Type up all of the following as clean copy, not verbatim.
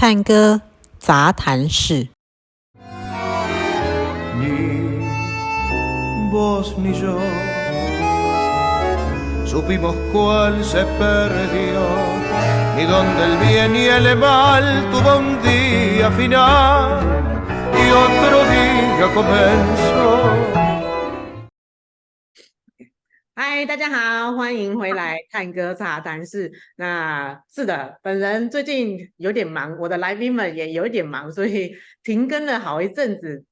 探戈杂谈室。Ni vos ni yo supimos cuál se perdió, ni donde el bien y el mal tuvo un día final y otro día comenzó。嗨，大家好，欢迎回来探戈杂谈室。那是的，本人最近有点忙，我的来宾们也有一点忙，所以停更了好一阵子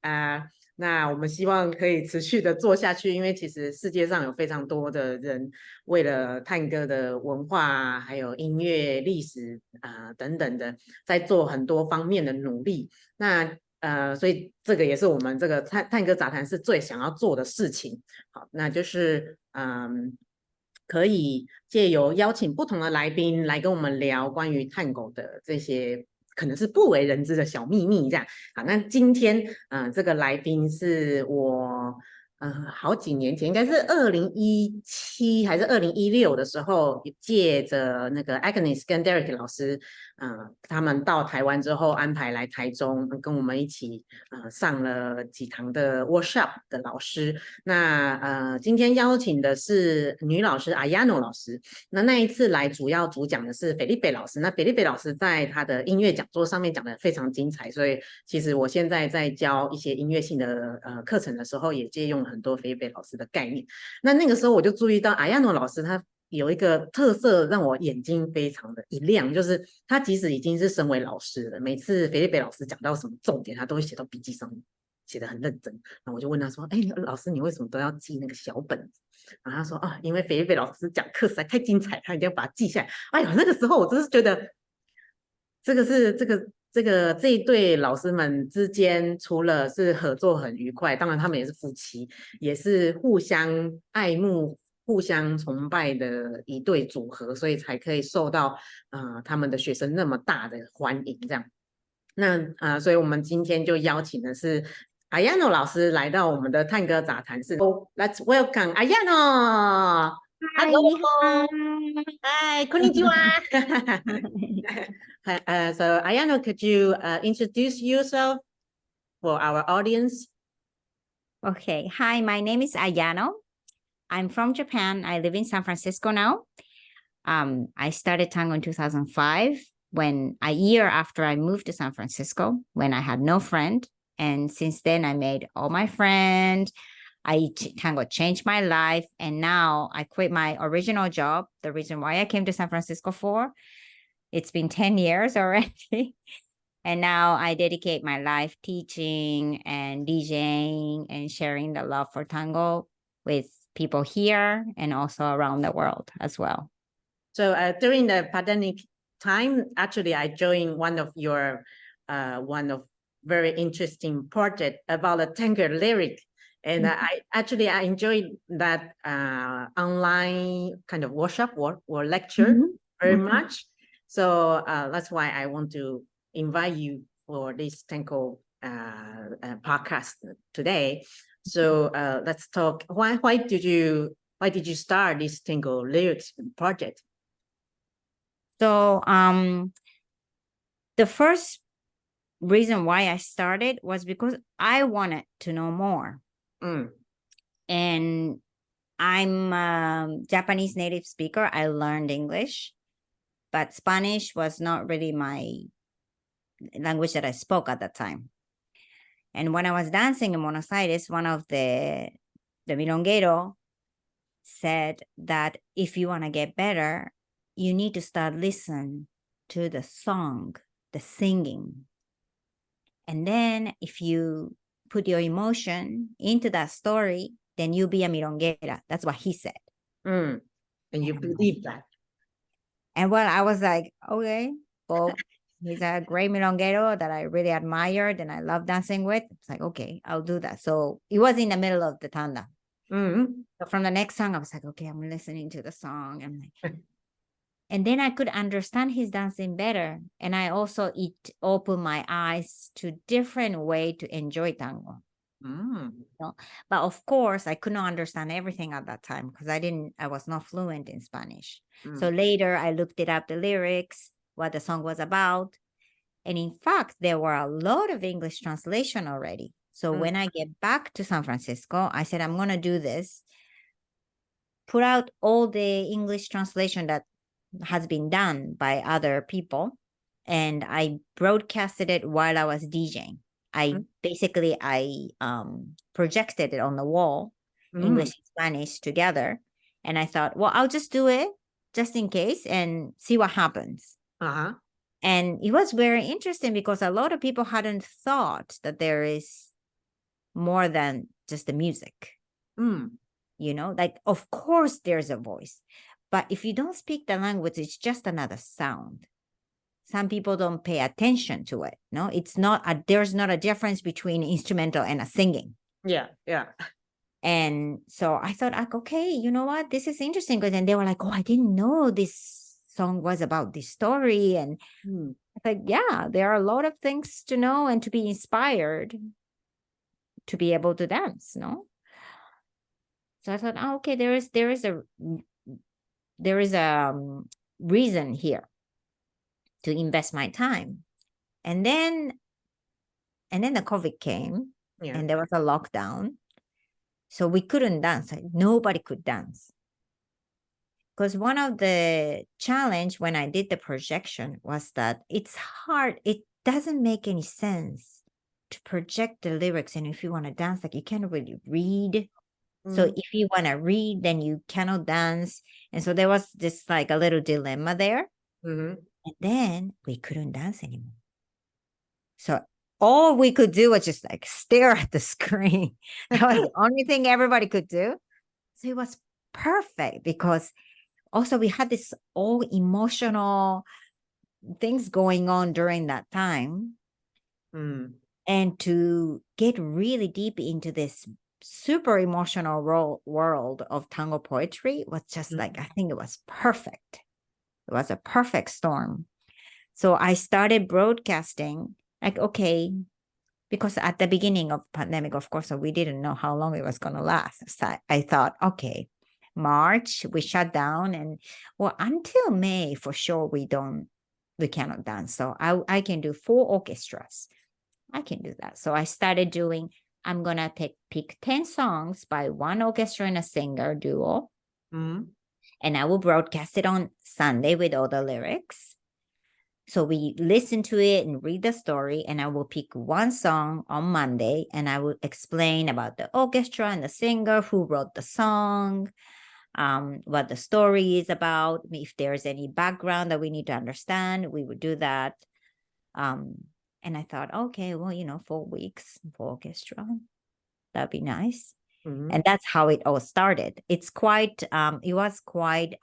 那我们希望可以持续的做下去，因为其实世界上有非常多的人为了探戈的文化还有音乐历史等等的，在做很多方面的努力。那所以这个也是我们这个探戈杂谈室最想要做的事情。好，那就是可以借由邀请不同的来宾来跟我们聊关于探戈的这些可能是不为人知的小秘密，这样。好，那今天这个来宾是我好几年前，应该是2017还是2016的时候，借着那个 Agnes 跟 Derek 老师他们到台湾之后安排来台中跟我们一起上了几堂的 workshop 的老师。那今天邀请的是女老师 Ayano 老师。那一次来主要主讲的是 FELIPE 老师。那 FELIPE 老师在他的音乐讲座上面讲的非常精彩，所以其实我现在在教一些音乐性的课程的时候，也借用了很多 FELIPE 老师的概念。那个时候我就注意到 Ayano 老师他有一个特色让我眼睛非常的一亮，就是他即使已经是身为老师了，每次FELIPE老师讲到什么重点，他都会写到笔记上面，写得很认真。然后我就问他说：“哎，老师，你为什么都要记那个小本子？”然后他说：“因为FELIPE老师讲课实在太精彩，他一定要把它记下来。”哎呦，那个时候我真是觉得，这一对老师们之间，除了是合作很愉快，当然他们也是夫妻，也是互相爱慕、互相崇拜的一对组合，所以才可以受到他们的学生那么大的欢迎。这样，那所以我们今天就邀请的是Ayano 老师来到我们的探戈杂谈室。Let's welcome Ayano。Hello. Hi, konnichiwa. So Ayano, could you introduce yourself for our audience? Okay. Hi, my name is Ayano. I'm from Japan. I live in San Francisco now. I started tango in 2005 when a year after I moved to San Francisco when I had no friend. And since then I made all my friends. Tango changed my life. And now I quit my original job. The reason why I came to San Francisco for, it's been 10 years already. And now I dedicate my life teaching and DJing and sharing the love for tango with people here and also around the world as well. So during the pandemic time, actually, I joined one of very interesting project about the tango lyric. And I enjoyed that online kind of workshop or lecture very much. So that's why I want to invite you for this tango podcast today. So let's talk. Why did you start this tango lyrics project? So the first reason why I started was because I wanted to know more. And I'm a Japanese native speaker. I learned English, but Spanish was not really my language that I spoke at that time. And when I was dancing in Buenos Aires, one of the milonguero said that if you want to get better, you need to start listening to the song, the singing. And then if you put your emotion into that story, then you'll be a milonguera. That's what he said. And you believe that? And well, I was like, okay, well, he's a great milonguero that I really admired and I love dancing with. It's like, okay, I'll do that. So it was in the middle of the tanda. So from the next song, I was like, okay, I'm listening to the song. I'm like, and then I could understand his dancing better. And I also, it opened my eyes to different way to enjoy tango. So, but of course, I could not understand everything at that time because I was not fluent in Spanish. So later I looked it up, the lyrics, what the song was about. And in fact, there were a lot of English translation already. So when I get back to San Francisco, I said, I'm going to do this, put out all the English translation that has been done by other people. And I broadcasted it while I was DJing. I projected it on the wall, English and Spanish together. And I thought, well, I'll just do it just in case and see what happens. Uh-huh. And it was very interesting because a lot of people hadn't thought that there is more than just the music. You know, like, of course there's a voice, but if you don't speak the language, it's just another sound. Some people don't pay attention to it. No, it's not there's not a difference between instrumental and a singing. Yeah. And so I thought, like, okay, you know what? This is interesting. And they were like, oh, I didn't know this song was about this story. And I thought, yeah, there are a lot of things to know and to be inspired to be able to dance, no? So I thought, oh, okay, there is a reason here to invest my time. And then the COVID came and there was a lockdown. So we couldn't dance. Like, nobody could dance. Because one of the challenge when I did the projection was that it's hard. It doesn't make any sense to project the lyrics. And if you want to dance, like, you can't really read. So if you want to read, then you cannot dance. And so there was this like a little dilemma there. And then we couldn't dance anymore. So all we could do was just like stare at the screen. That was the only thing everybody could do. So it was perfect because also we had this all emotional things going on during that time. And to get really deep into this super emotional world of tango poetry was just like, I think it was perfect. It was a perfect storm. So I started broadcasting like, okay, because at the beginning of pandemic, of course, so we didn't know how long it was going to last. So I thought, okay, March, we shut down. And well, until May, for sure, we cannot dance. So I can do 4 orchestras. I can do that. So I started doing, I'm going to pick 10 songs by one orchestra and a singer duo. And I will broadcast it on Sunday with all the lyrics. So we listen to it and read the story. And I will pick one song on Monday. And I will explain about the orchestra and the singer, who wrote the song, what the story is about. If there's any background that we need to understand, we would do that. And I thought, okay, well, 4 weeks for orchestra, that'd be nice. And that's how it all started. It was quite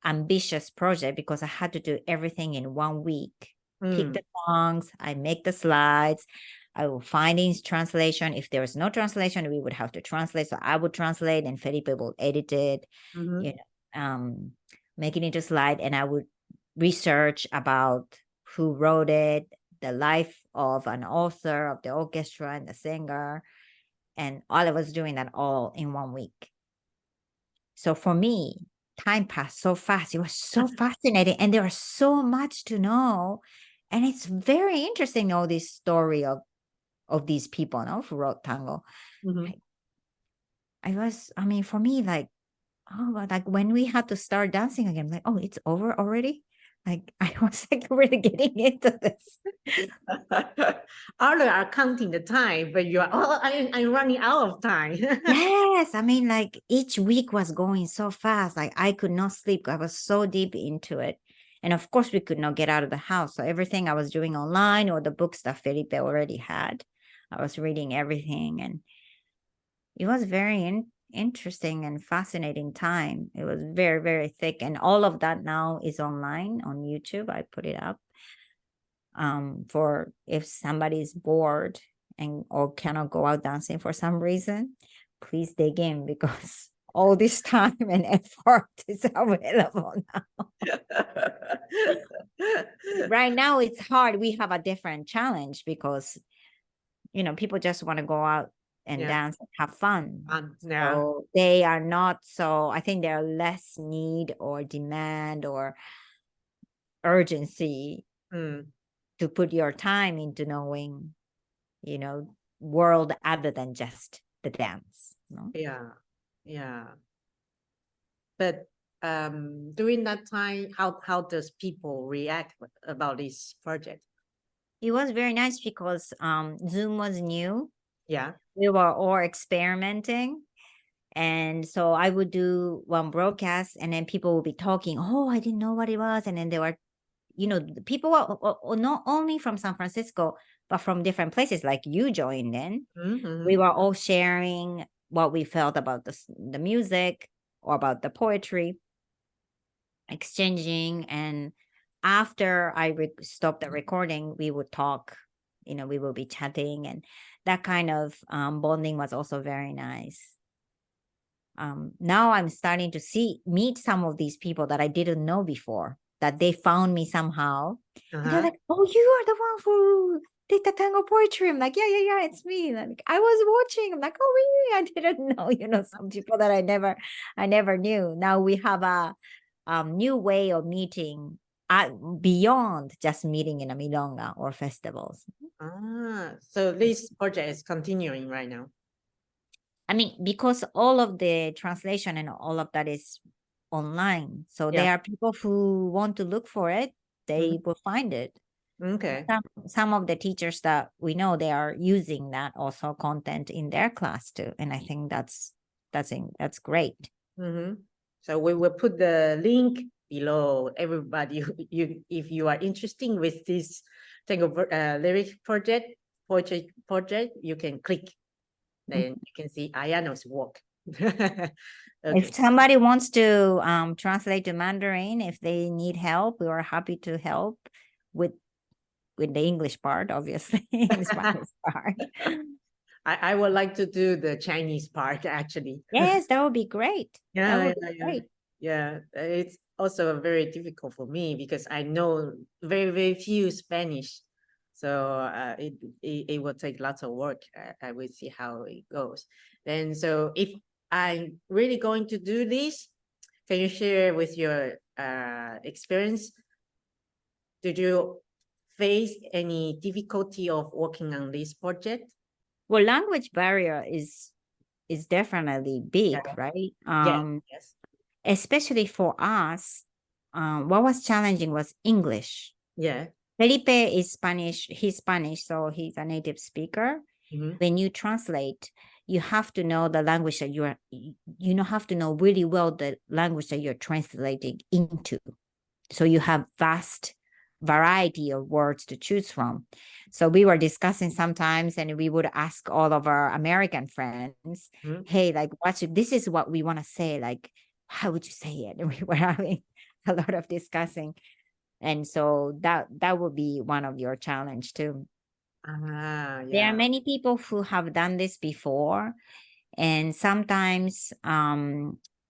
ambitious project because I had to do everything in 1 week. Pick the songs, I make the slides, I will find in translation. If there is no translation, we would have to translate. So I would translate and Felipe will edit it, make it into slide, and I would research about who wrote it, the life of an author, of the orchestra and the singer. And all of us doing that all in 1 week. So for me, time passed so fast. It was so fascinating. And there was so much to know. And it's very interesting, all this story of these people, who wrote tango. For me, like, like when we had to start dancing again, like, oh, it's over already? Like, I was like really getting into this. Others are counting the time, but you are, I'm running out of time. Yes, like each week was going so fast. Like I could not sleep. I was so deep into it. And of course, we could not get out of the house. So everything I was doing online or the books that Felipe already had, I was reading everything. And it was very interesting and fascinating time. It was very, very thick. And all of that now is online on YouTube. I put it up for if somebody's bored or cannot go out dancing for some reason, please dig in because all this time and effort is available now. Right now, it's hard. We have a different challenge because, people just want to go out and dance and have fun. So they are not I think there are less need or demand or urgency to put your time into knowing, world other than just the dance. Yeah. But during that time, how does people react about this project? It was very nice because Zoom was new. Yeah. We were all experimenting. And so I would do one broadcast and then people would be talking, oh, I didn't know what it was. And then they were, people were not only from San Francisco, but from different places, like you joined in. Mm-hmm. We were all sharing what we felt about the music or about the poetry, exchanging. And after I stopped the recording, we would talk, we will be chatting, and that kind of bonding was also very nice. Now I'm starting to meet some of these people that I didn't know before, that they found me somehow. And they're like, oh, you are the one who did the tango poetry. I'm like, yeah, it's me. Like, I was watching. I'm like, oh, really? I didn't know, some people that I never knew. Now we have a new way of meeting beyond just meeting in a milonga or festivals. So this project is continuing right now. I mean, because all of the translation and all of that is online. So there are people who want to look for it. They will find it. Okay. Some of the teachers that we know, they are using that also content in their class too. And I think that's great. Mm-hmm. So we will put the link below. Everybody, if you are interested with this tango lyric poetry project, you can click. Then you can see Ayano's work. Okay. If somebody wants to translate to Mandarin, if they need help, we are happy to help with the English part, obviously, the Spanish part. I would like to do the Chinese part, actually. Yes, that would be great. Yeah, it's also very difficult for me because I know very, very few Spanish. So it will take lots of work. I will see how it goes. And so if I'm really going to do this, can you share with your experience? Did you face any difficulty of working on this project? Well, language barrier is definitely big, right? Yes. Especially for us, what was challenging was English. Yeah. Felipe is Spanish. He's Spanish, so he's a native speaker. Mm-hmm. When you translate, you have to know the language that have to know really well the language that you're translating into. So you have vast variety of words to choose from. So we were discussing sometimes, and we would ask all of our American friends, hey, like, this is what we want to say. Like, how would you say it? And we were having a lot of discussing. And so that would be one of your challenge too. Yeah. There are many people who have done this before. And sometimes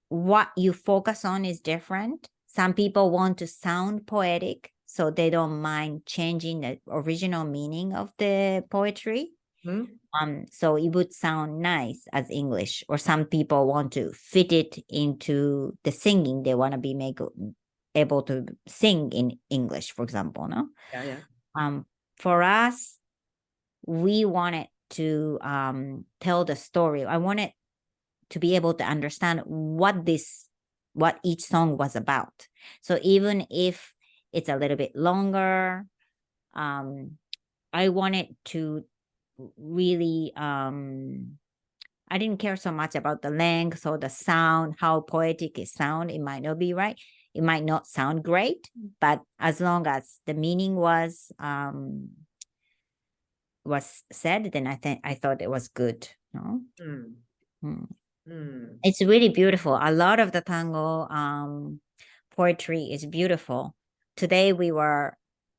what you focus on is different. Some people want to sound poetic, so they don't mind changing the original meaning of the poetry. So it would sound nice as English. Or some people want to fit it into the singing. They want to be able to sing in English, for example, no? Yeah. For us, we wanted to tell the story. I wanted to be able to understand what each song was about. So even if it's a little bit longer, I wanted to really, I didn't care so much about the length or the sound, how poetic it sound. It might not be right. It might not sound great, but as long as the meaning was said, then I thought it was good. No? It's really beautiful. A lot of the tango poetry is beautiful. Today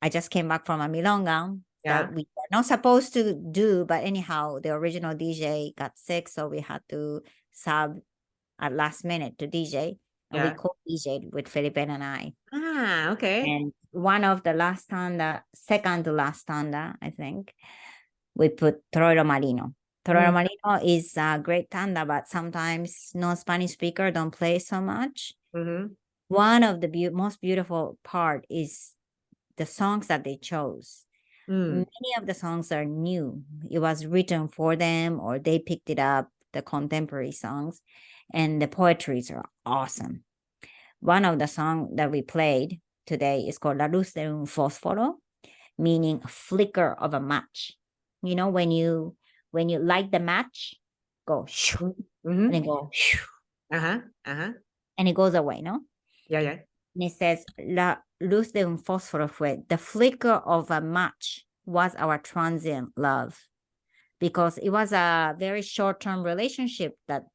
I just came back from a milonga that we were not supposed to do, but anyhow, the original DJ got sick, so we had to sub at last minute to DJ. And we co-DJ'd with Felipe and I. Okay. And one of the last tanda, second to last tanda, I think, we put Torero Marino. Torero Marino is a great tanda, but sometimes non-Spanish speaker don't play so much. One of the most beautiful part is the songs that they chose. Many of the songs are new. It was written for them or they picked it up, the contemporary songs, and the poetries are awesome. One of the songs that we played today is called La luz de un fósforo, meaning flicker of a match. You know, when you light the match, go shoo, and it go shoo, and it goes away, no? Yeah. And it says, La luz de un fósforo fue, the flicker of a match was our transient love. Because it was a very short-term relationship that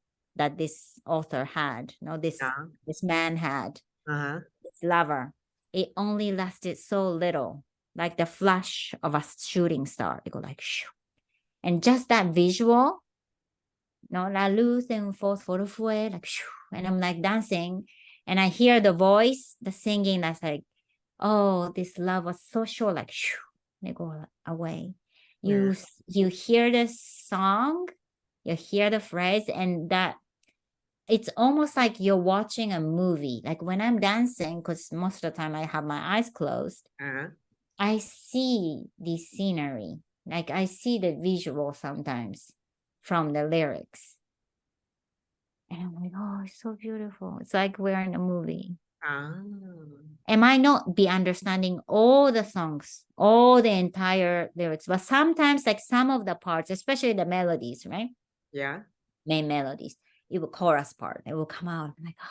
this author had, this man had, this lover. It only lasted so little, like the flash of a shooting star. It go like, shoo. And just that visual, la luz de un fósforo fue, like, shoo. And I'm like dancing, and I hear the voice, the singing, that's like, oh, this love was so short, like, shoo. And they go away. You hear the song, you hear the phrase, and that it's almost like you're watching a movie. Like when I'm dancing, because most of the time I have my eyes closed, I see the scenery. Like I see the visual sometimes from the lyrics. And I'm like, oh, it's so beautiful. It's like we're in a movie. I might not be understanding all the songs, all the entire lyrics, but sometimes like some of the parts, especially the melodies, right? Yeah. Main melodies, it will chorus part, it will come out. I'm like, oh,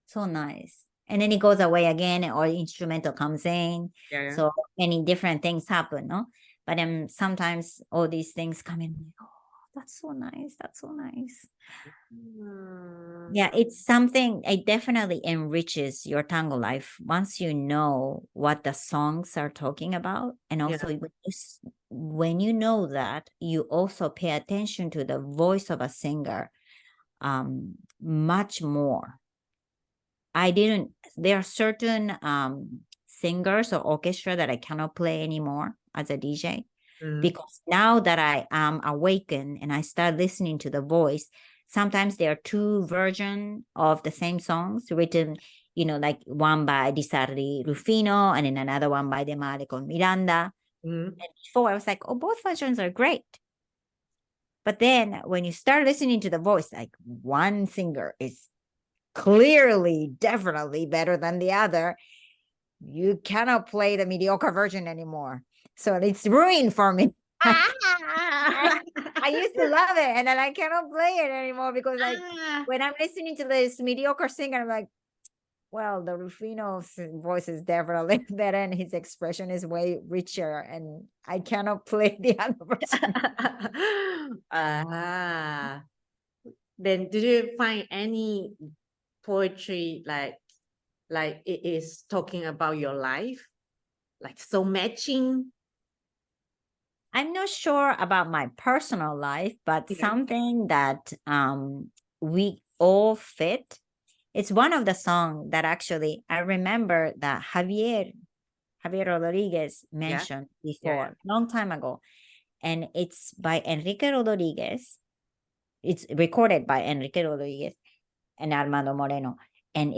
so nice. And then it goes away again, or instrumental comes in. Yeah. So many different things happen, no? But sometimes all these things come in, like, oh, that's so nice. That's so nice. Yeah, it's something, it definitely enriches your tango life once you know what the songs are talking about. And also when you know that, you also pay attention to the voice of a singer much more. There are certain singers or orchestra that I cannot play anymore as a DJ. Because now that I am awakened and I start listening to the voice, sometimes there are two versions of the same songs written, like one by Di Sarli Rufino and then another one by De Mare con Miranda. And before I was like, oh, both versions are great. But then when you start listening to the voice, like one singer is clearly, definitely better than the other, you cannot play the mediocre version anymore. So it's ruined for me. I used to love it, and then I cannot play it anymore because when I'm listening to this mediocre singer, I'm like, well, the Rufino's voice is definitely better, and his expression is way richer, and I cannot play the other version. Then did you find any poetry like it is talking about your life, like so matching? I'm not sure about my personal life, but something that we all fit. It's one of the songs that actually I remember that Javier Rodriguez mentioned before, long time ago. And it's by Enrique Rodriguez. It's recorded by Enrique Rodriguez and Armando Moreno. And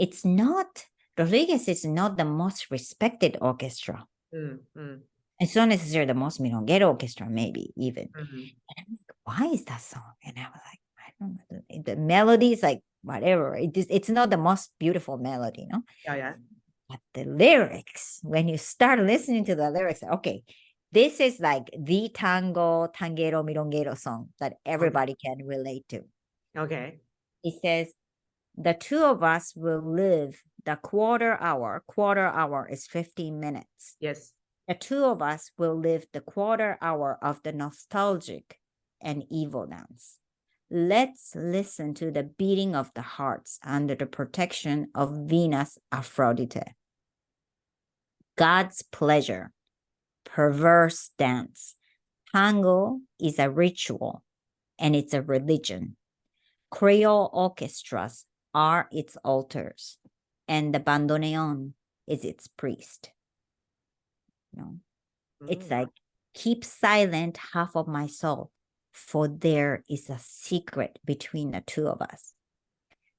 Rodriguez is not the most respected orchestra. It's not necessarily the most milonguero orchestra, maybe even. And I'm like, why is that song? And I was like, I don't know. The melody is like whatever. It's not the most beautiful melody, no? Yeah. But the lyrics, when you start listening to the lyrics, okay, this is like the tanguero milonguero song that everybody can relate to. Okay. It says, the two of us will live the quarter hour. Quarter hour is 15 minutes. Yes. The two of us will live the quarter hour of the nostalgic and evil dance. Let's listen to the beating of the hearts under the protection of Venus Aphrodite. God's pleasure, perverse dance. Tango is a ritual and it's a religion. Creole orchestras are its altars and the bandoneon is its priest. It's like, keep silent, half of my soul, for there is a secret between the two of us.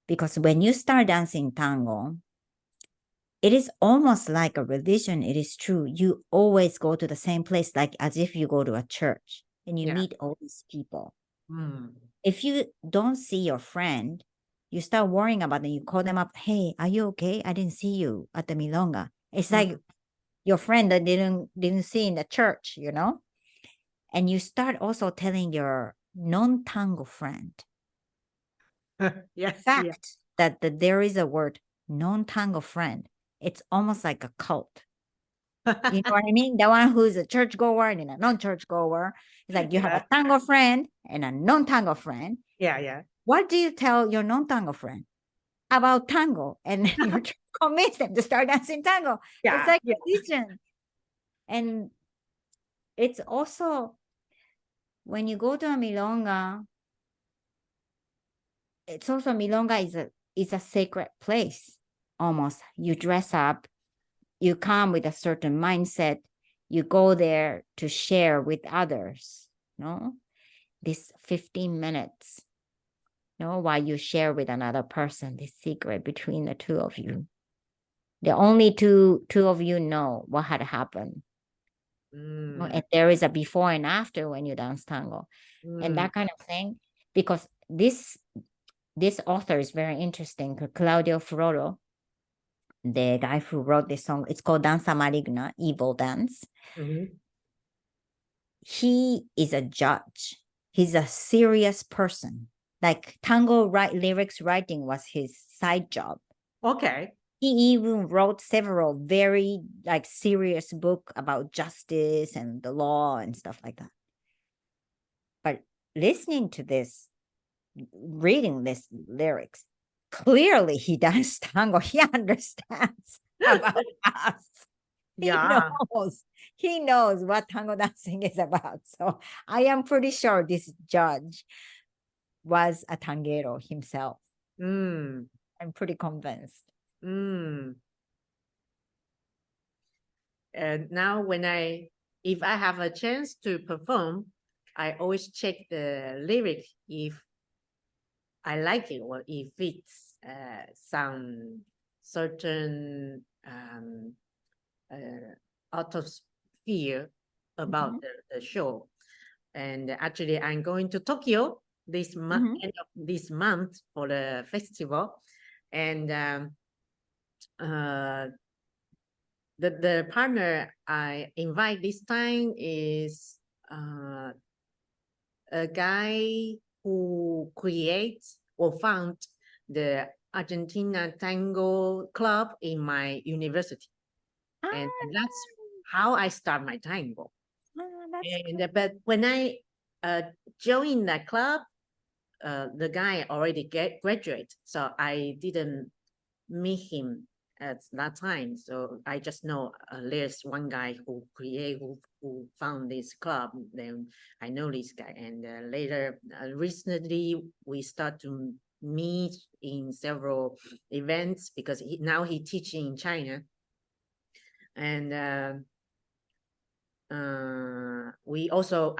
Because when you start dancing tango, it is almost like a religion. It is true. You always go to the same place, like as if you go to a church and you meet all these people. If you don't see your friend, you start worrying about them. You call them up. Hey, are you okay? I didn't see you at the milonga. It's like your friend that didn't see in the church, you know? And you start also telling your non-tango friend. Yes. The fact that there is a word non-tango friend, it's almost like a cult. You know what I mean? The one who's a church goer and a non-church goer. It's like you have a tango friend and a non-tango friend. Yeah. What do you tell your non-tango friend about tango? And you're trying to convince them to start dancing tango. It's like religion. And it's also, when you go to a milonga, it's also, milonga is a sacred place. Almost. You dress up, you come with a certain mindset, you go there to share with others, no? This 15 minutes, no, while you share with another person the secret between the two of you. The only two of you know what had happened. And there is a before and after when you dance tango. And that kind of thing. Because this author is very interesting, Claudio Fósforo, the guy who wrote this song. It's called Danza Maligna, Evil Dance. He is a judge. He's a serious person. Like tango lyrics writing was his side job. Okay. He even wrote several very like serious book about justice and the law and stuff like that. But listening to this, reading this lyrics, clearly he does tango. He understands about us. He knows what tango dancing is about. So I am pretty sure this judge was a tanguero himself. I'm pretty convinced. And now if I have a chance to perform, I always check the lyric if I like it or if it's some certain atmosphere about the show. And actually, I'm going to Tokyo this month, end of this month for the festival. And the partner I invite this time is a guy who creates or found the Argentina Tango Club in my university. And that's how I start my tango. But when I joined that club, the guy already graduated, so I didn't meet him at that time. So I just know there's one guy who found this club. Then I know this guy, and later, recently, we start to meet in several events because now he teaching in China, and I also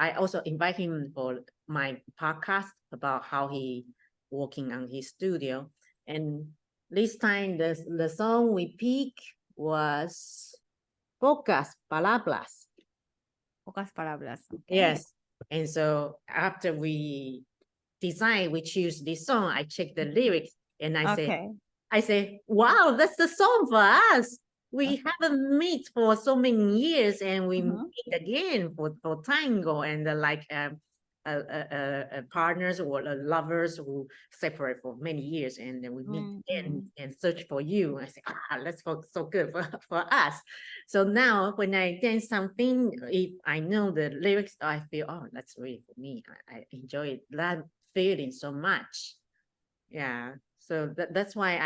invite him for my podcast about how he working on his studio. And this time the song we picked was Pocas Palabras. Pocas Palabras. Okay. Yes. And so after we choose this song, I check the lyrics and I say, wow, that's the song for us. We haven't met for so many years, and we meet again for tango, and partners or lovers who separate for many years, and then we meet again and search for you. I say, that's so good for us. So now when I dance something, if I know the lyrics, I feel, that's really for me. I enjoy that feeling so much. Yeah. So that's why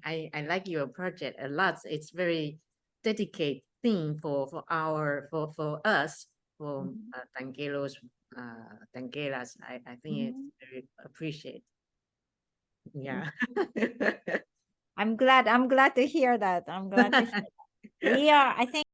I like your project a lot. It's very dedicated thing for us, for tangueros, tangueras. I think it's very appreciated. Yeah. I'm glad to hear that. I think